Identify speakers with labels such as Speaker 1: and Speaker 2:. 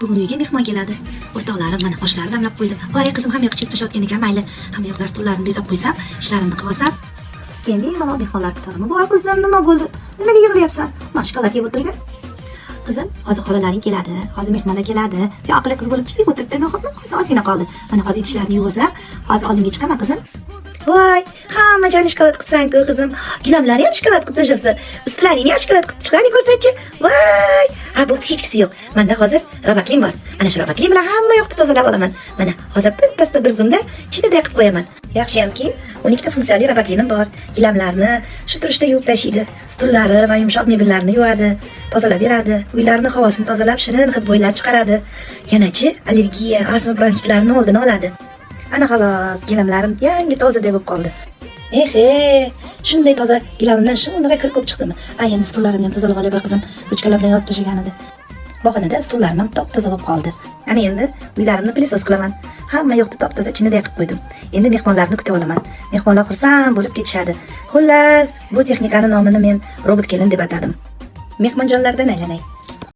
Speaker 1: Bugun uyga mehmon keladi. O'rtoqlarim mana oshlarni damlab qo'ydim. Voy qizim ham yo'q chizishayotgan ekan, mayli. Ham yo'qlar stullarini bezab qo'ysam, ishlarimni qilib olsam. Endi mana mehmonlar kutaman. Voy qizim, nima bo'ldi? Nimaga yig'layapsan? Mana shokolad yeb o'tirgan. Qizim, hozir xolalaring keladi. Hozir mehmonlar keladi. Sen aqlli qiz bo'lib chiqib o'tiribdi, no'xatmi? Hozir ozgina qoldi. Mana hozir tishlarni yuvsam, hozir oldinga chiqaman qizim. Voy, hamma joyni shokolad qilsan-ku qizim. Gilamlarni ham shokolad qilib tashlabsan. Ustlaringni ham shokolad qilib chiqani ko'rsatchi. Voy, ha bu hechkisi yo'q. Menda hozir rabaklim bor. Ana shu rabaklim bilan hamma yoqni tozalab olaman. Mana hozir birpasda bir zumda chinida qilib qo'yaman. Yaxshiyamki, 12 ta funksiyali rabaklim bor. Gilamlarni shu turishda yuvib tashlaydi. Stullari va yumshoq mebellarni yuvadi, tozalab beradi. Uylarni havosini tozalab, shirin hid bo'ylar chiqaradi. Yanachi allergiya, astma bronxitlarning oldini oladi. Ana xolos, gilamlarim yangi tozaday bo'lib qoldi. Shunday toza gilamimdan shunday kir ko'p chiqdimi? Endi stullarimni ham tozalab olay bir qizim. Ruchkalar bilan yozib tashlagan edi. Bog'xonada stullarim ham top-toza bo'lib qoldi. Ana endi uylarimni pilisos qilaman. Hamma yoqni top-toza chiniday qilib qo'ydim. Endi mehmonlarni kutib olaman. Mehmonlar xursand bo'lib ketishadi. Xullas, bu texnikaning nomini men robot kelin deb atadim. Mehmonjonlardan aylanay.